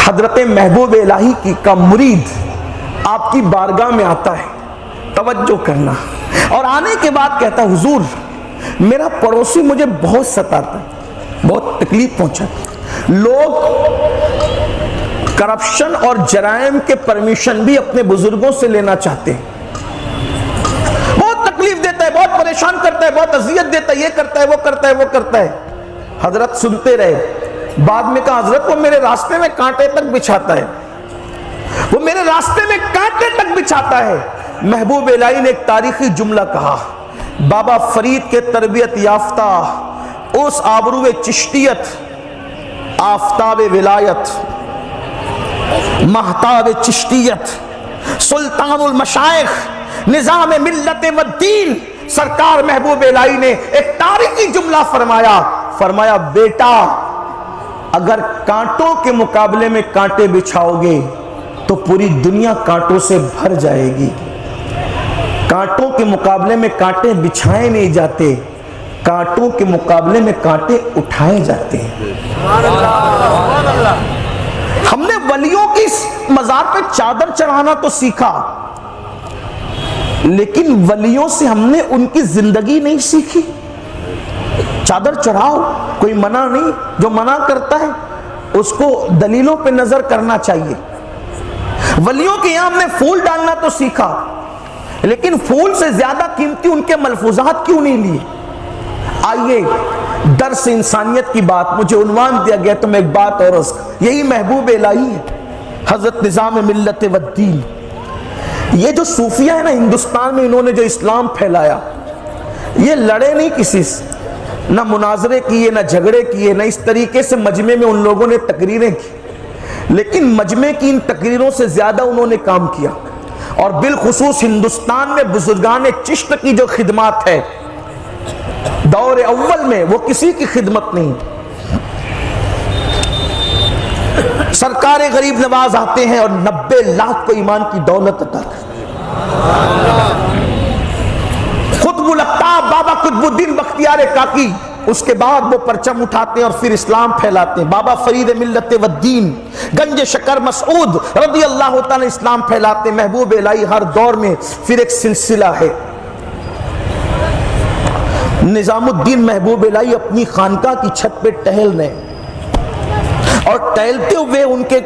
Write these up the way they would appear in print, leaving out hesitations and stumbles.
حضرت محبوب الہی کا مرید آپ کی بارگاہ میں آتا ہے، توجہ کرنا، اور آنے کے بعد کہتا ہے حضور میرا پڑوسی مجھے بہت ستاتا ہے، بہت تکلیف پہنچاتا ہے، لوگ کرپشن اور جرائم کے پرمیشن بھی اپنے بزرگوں سے لینا چاہتے ہیں، بہت تکلیف دیتا ہے، بہت پریشان کرتا ہے، بہت اذیت دیتا ہے، یہ کرتا ہے، وہ کرتا ہے، وہ کرتا ہے۔ حضرت سنتے رہے، بعد میں کہا حضرت وہ میرے راستے میں کانٹے تک بچھاتا ہے، وہ میرے راستے میں کانٹے تک بچھاتا ہے۔ محبوب الہی نے ایک تاریخی جملہ کہا، بابا فرید کے تربیت یافتہ اس آبرو چشتیت، آفتاب ولایت، مہتاب چشتیت، سلطان المشائخ، نظام ملت و دین، سرکار محبوب الہی نے ایک تاریخی جملہ فرمایا بیٹا اگر کانٹوں کے مقابلے میں کانٹے بچھاؤ گے تو پوری دنیا کانٹوں سے بھر جائے گی۔ کانٹوں کے مقابلے میں کانٹے بچھائے نہیں جاتے، کانٹوں کے مقابلے میں کانٹے اٹھائے جاتے ہیں۔ ہم نے ولیوں کی مزار پہ چادر چڑھانا تو سیکھا، لیکن ولیوں سے ہم نے ان کی زندگی نہیں سیکھی۔ چادر چڑھاؤ، کوئی منع نہیں، جو منع کرتا ہے اس کو دلیلوں پہ نظر کرنا چاہیے۔ ولیوں کے یہاں ہم نے پھول ڈالنا تو سیکھا، لیکن پھول سے زیادہ قیمتی ان کے ملفوظات کیوں نہیں لیے؟ آئیے درس انسانیت کی بات، مجھے عنوان دیا گیا تو میں ایک بات اور عرض، یہی محبوب الہی ہے، حضرت نظام ملت و دین۔ یہ جو صوفیہ ہے نا ہندوستان میں، انہوں نے جو اسلام پھیلایا، یہ لڑے نہیں کسی سے، نہ مناظرے کیے، نہ جھگڑے کیے، نہ اس طریقے سے مجمع میں ان لوگوں نے تقریریں کی، لیکن مجمع کی ان تقریروں سے زیادہ انہوں نے کام کیا۔ اور بالخصوص ہندوستان میں بزرگان چشت کی جو خدمات ہے دور اول میں، وہ کسی کی خدمت نہیں۔ سرکار غریب نواز آتے ہیں اور 90 لاکھ کو ایمان کی دولت عطا کرتے ہیں۔ قطب الاقطاب بابا قطب الدین بختیار کاکی، اس کے بعد وہ پرچم اٹھاتے ہیں اور پھر اسلام پھیلاتے ہیں۔ بابا فرید ملت و دین گنج شکر مسعود رضی اللہ تعالی اسلام پھیلاتے ہیں۔ محبوب الہی ہر دور میں پھر ایک سلسلہ ہے۔ نظام الدین محبوب الہی اپنی خانقاہ کی چھت پہ ٹہل رہے ہیں، اور ٹہلتے ہوئے ان کے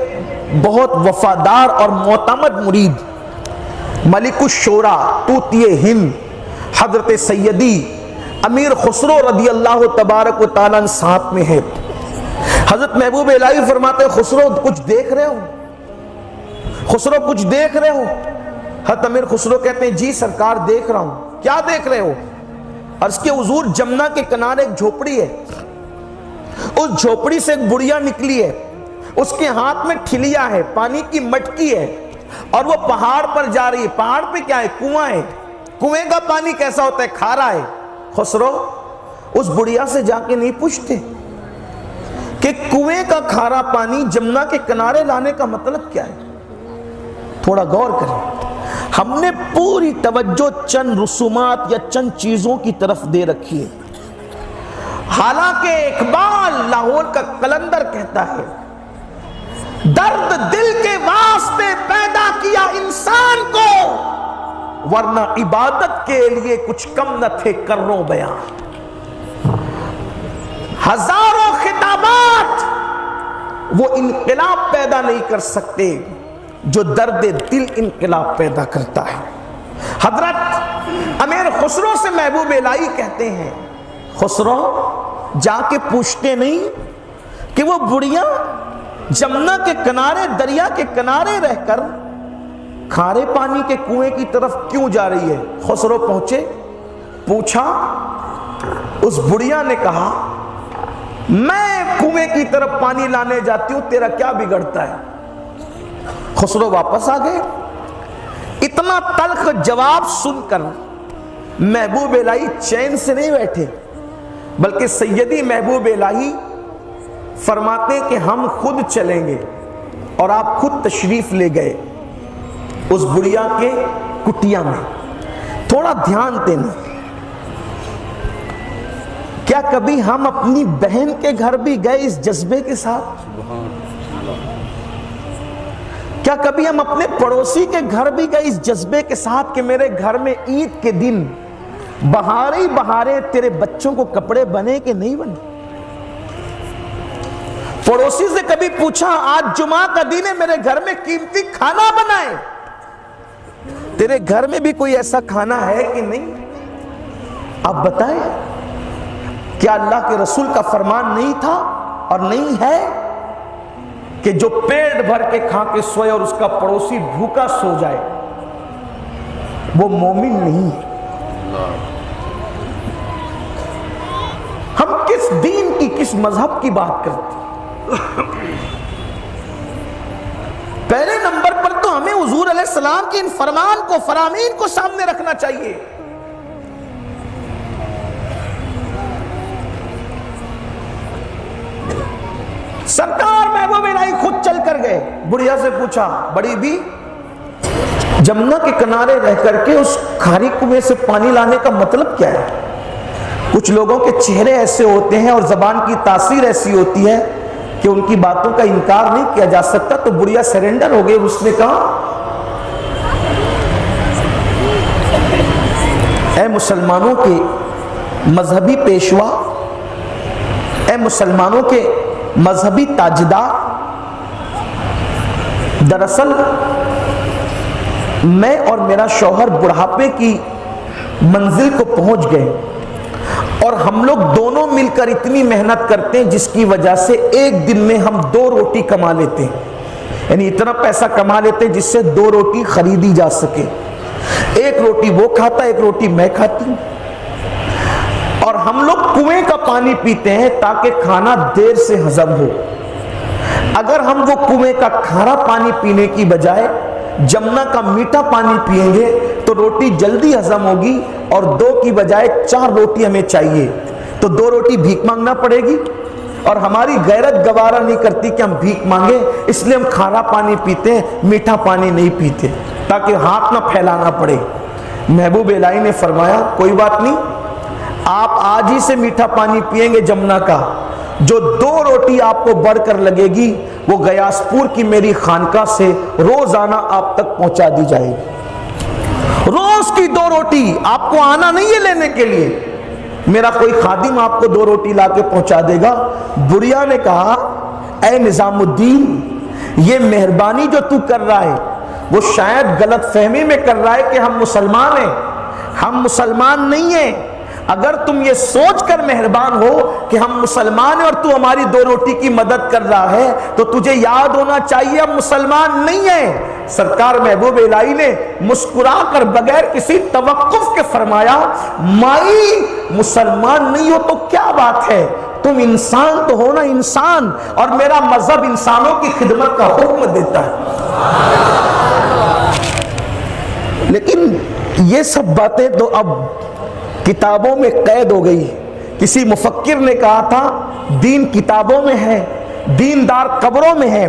بہت وفادار اور معتمد مرید ملک الشورا طوطی ہند حضرت سیدی امیر خسرو رضی اللہ تبارک و تعالیٰ ساتھ میں ہے۔ حضرت محبوب الہی فرماتے ہیں خسرو کچھ دیکھ رہے ہو؟ خسرو کچھ دیکھ رہے ہو؟ حضرت امیر خسرو کہتے ہیں جی سرکار دیکھ رہا ہوں۔ کیا دیکھ رہے ہو؟ عرض کے حضور جمنا کے کنارے ایک جھوپڑی ہے، اس جھوپڑی سے ایک بڑھیا نکلی ہے، اس کے ہاتھ میں ٹھلیا ہے، پانی کی مٹکی ہے، اور وہ پہاڑ پر جا رہی ہے۔ پہاڑ پہ کیا ہے؟ کنواں ہے۔ کنویں کا پانی کیسا ہوتا ہے؟ کھارا ہے۔ خسرو اس بڑھیا سے جا کے نہیں پوچھتے کہ کنویں کا کھارا پانی جمنا کے کنارے لانے کا مطلب کیا ہے؟ تھوڑا غور کریں۔ ہم نے پوری توجہ چند رسومات یا چند چیزوں کی طرف دے رکھی ہے، حالانکہ اقبال لاہور کا قلندر کہتا ہے درد دل کے واسطے پیدا کیا انسان کو، ورنہ عبادت کے لیے کچھ کم نہ تھے کرنو بیان۔ ہزاروں خطابات وہ انقلاب پیدا نہیں کر سکتے جو درد دل انقلاب پیدا کرتا ہے۔ حضرت امیر خسرو سے محبوب الہی کہتے ہیں خسرو جا کے پوچھتے نہیں کہ وہ بڑھیا جمنا کے کنارے، دریا کے کنارے رہ کر کھارے پانی کے کنویں کی طرف کیوں جا رہی ہے؟ خسرو پہنچے، پوچھا، اس بڑھیا نے کہا میں کنویں کی طرف پانی لانے جاتی ہوں، تیرا کیا بگڑتا ہے؟ خسرو واپس آ گئے۔ اتنا تلخ جواب سن کر محبوب الہی چین سے نہیں بیٹھے، بلکہ سیدی محبوب الہی فرماتے ہیں کہ ہم خود چلیں گے، اور آپ خود تشریف لے گئے اس بڑھیا کے کٹیا میں۔ تھوڑا دھیان دینا، کیا کبھی ہم اپنی بہن کے گھر بھی گئے اس جذبے کے ساتھ؟ کیا کبھی ہم اپنے پڑوسی کے گھر بھی گئے اس جذبے کے ساتھ کہ میرے گھر میں عید کے دن بہارے ہی بہارے تیرے بچوں کو کپڑے بنے کہ نہیں بنے؟ پڑوسی سے کبھی پوچھا آج جمعہ کا دن ہے میرے گھر میں قیمتی کھانا بنائے؟ تیرے گھر میں بھی کوئی ایسا کھانا ہے کہ نہیں؟ آپ بتائیں، کیا اللہ کے رسول کا فرمان نہیں تھا اور نہیں ہے کہ جو پیٹ بھر کے کھا کے سوئے اور اس کا پڑوسی بھوکا سو جائے وہ مومن نہیں ہے؟ ہم کس دین کی، کس مذہب کی بات کرتے ہیں؟ پہلے نمبر پر تو ہمیں حضور علیہ السلام کے ان فرمان کو، فرامین کو سامنے رکھنا چاہیے۔ سرکار محبوب الہی خود چل کر گئے، بڑھیا سے پوچھا بڑی بھی جمنا کے کنارے رہ کر کے اس کھاری کنویں سے پانی لانے کا مطلب کیا ہے؟ کچھ لوگوں کے چہرے ایسے ہوتے ہیں اور زبان کی تاثیر ایسی ہوتی ہے کہ ان کی باتوں کا انکار نہیں کیا جا سکتا۔ تو بڑھیا سرنڈر ہو گئے، اس نے کہا اے مسلمانوں کے مذہبی پیشوا، اے مسلمانوں کے مذہبی تاجدار، دراصل میں اور میرا شوہر بڑھاپے کی منزل کو پہنچ گئے اور ہم لوگ دونوں مل کر اتنی محنت کرتے ہیں جس کی وجہ سے ایک دن میں ہم 2 روٹی کما لیتے ہیں، یعنی اتنا پیسہ کما لیتے ہیں جس سے 2 روٹی خریدی جا سکے۔ ایک روٹی وہ کھاتا، ایک روٹی میں کھاتی ہوں، اور ہم لوگ کنویں کا پانی پیتے ہیں تاکہ کھانا دیر سے ہضم ہو۔ اگر ہم وہ کنویں کا کھارا پانی پینے کی بجائے جمنا کا میٹھا پانی پیئیں گے تو روٹی جلدی ہضم ہوگی، اور 2 کی بجائے 4 روٹی ہمیں چاہیے، تو 2 روٹی بھیک مانگنا پڑے گی، اور ہماری غیرت گوارا نہیں کرتی کہ ہم بھیک مانگیں، اس لیے ہم کھارا پانی پیتے ہیں، میٹھا پانی نہیں پیتے تاکہ ہاتھ نہ پھیلانا پڑے۔ محبوب الہی نے فرمایا کوئی بات نہیں، آپ آج ہی سے میٹھا پانی پیئیں گے جمنا کا، جو 2 روٹی آپ کو بڑھ کر لگے گی وہ غیاسپور کی میری خانقاہ سے روزانہ آپ تک پہنچا دی جائے گی۔ روز کی 2 روٹی، آپ کو آنا نہیں ہے لینے کے لیے، میرا کوئی خادم آپ کو 2 روٹی لا کے پہنچا دے گا۔ بڑھیا نے کہا اے نظام الدین، یہ مہربانی جو تو کر رہا ہے وہ شاید غلط فہمی میں کر رہا ہے کہ ہم مسلمان ہیں، ہم مسلمان نہیں ہیں۔ اگر تم یہ سوچ کر مہربان ہو کہ ہم مسلمان ہیں اور تو ہماری 2 روٹی کی مدد کر رہا ہے تو تجھے یاد ہونا چاہیے ہم مسلمان نہیں ہیں۔ سرکار محبوب الہی نے مسکرا کر بغیر کسی توقف کے فرمایا مائی مسلمان نہیں ہو تو کیا بات ہے، تم انسان تو ہو نا، انسان، اور میرا مذہب انسانوں کی خدمت کا حکم دیتا ہے۔ لیکن یہ سب باتیں تو اب کتابوں میں قید ہو گئی۔ کسی مفکر نے کہا تھا دین کتابوں میں ہے، دیندار قبروں میں ہے،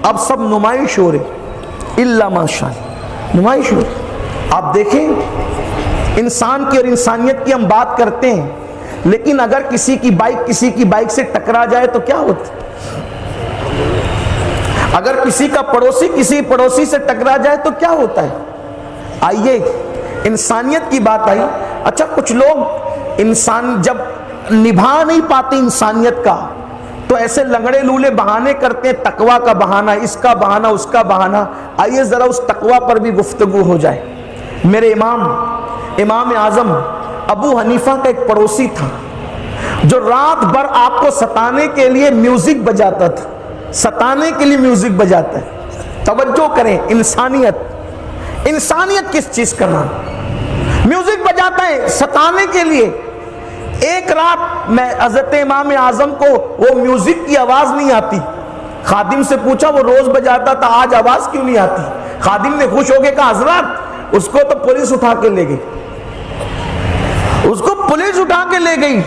اب سب نمائش ہو رہی، الا ماشاء اللہ نمائش ہو رہی۔ آپ دیکھیں انسان کی اور انسانیت کی ہم بات کرتے ہیں، لیکن اگر کسی کی بائک سے ٹکرا جائے تو کیا ہوتا؟ اگر کسی کا پڑوسی کسی پڑوسی سے ٹکرا جائے تو کیا ہوتا ہے؟ آئیے انسانیت کی بات آئی۔ اچھا کچھ لوگ انسان جب نبھا نہیں پاتے انسانیت کا تو ایسے لنگڑے لولے بہانے کرتے ہیں، تقویٰ کا بہانہ، اس کا بہانہ، اس کا بہانہ۔ آئیے ذرا اس تقویٰ پر بھی گفتگو ہو جائے۔ میرے امام اعظم ابو حنیفہ کا ایک پڑوسی تھا جو رات بھر آپ کو ستانے کے لیے میوزک بجاتا تھا، ستانے کے لیے میوزک بجاتا ہے۔ توجہ کریں، انسانیت کس چیز کا نام؟ میوزک بجاتا ہے ستانے کے لیے۔ ایک رات میں حضرت امام اعظم کو وہ میوزک کی آواز نہیں آتی، خادم سے پوچھا وہ روز بجاتا تھا آج آواز کیوں نہیں آتی؟ خادم نے خوش ہو کے کہا حضرت اس کو تو پولیس اٹھا کے لے گئی، اس کو پولیس اٹھا کے لے گئی،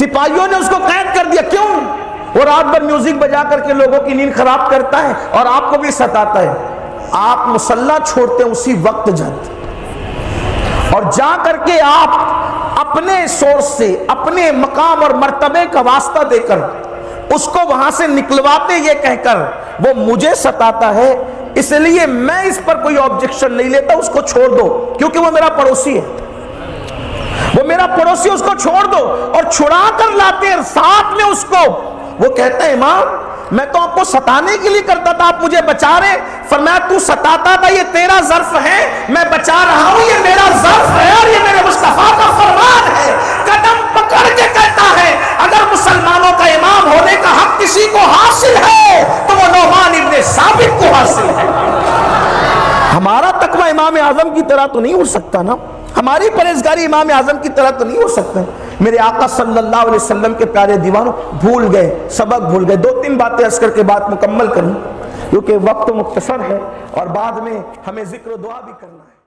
سپاہیوں نے اس کو قید کر دیا۔ کیوں؟ وہ رات بھر میوزک بجا کر کے لوگوں کی نیند خراب کرتا ہے اور آپ کو بھی ستاتا ہے۔ آپ مصلی چھوڑتے ہیں اسی وقت جاتے اور جا کر کے آپ اپنے سورس سے اپنے مقام اور مرتبے کا واسطہ دے کر اس کو وہاں سے نکلواتے یہ کہہ کر وہ مجھے ستاتا ہے، اس لیے میں اس پر کوئی آبجیکشن نہیں لیتا، اس کو چھوڑ دو، کیونکہ وہ میرا پڑوسی ہے، وہ میرا پڑوسی، اس کو چھوڑ دو۔ اور چھڑا کر لاتے ہیں ساتھ میں اس کو، وہ کہتا ہے امام میں تو آپ کو ستانے کے لیے کرتا تھا، آپ مجھے بچا رہے۔ فرمایا تو ستاتا تھا، یہ تیرا ظرف ہے، میں بچا رہا ہوں، یہ میرا ظرف ہے اور یہ میرے مصطفیٰ کا فرمان ہے۔ قدم پکڑ کے کہتا ہے اگر مسلمانوں کا امام ہونے کا حق کسی کو حاصل ہے تو وہ نعمان ابن ثابت کو حاصل ہے۔ ہمارا تقوی امام اعظم کی طرح تو نہیں ہو سکتا نا، ہماری پرہیزگاری امام اعظم کی طرح تو نہیں ہو سکتا۔ میرے آقا صلی اللہ علیہ وسلم کے پیارے دیوانوں، بھول گئے، سبق بھول گئے۔ 2-3 باتیں عرض کر کے بات مکمل کروں کیونکہ وقت مختصر ہے اور بعد میں ہمیں ذکر و دعا بھی کرنا ہے۔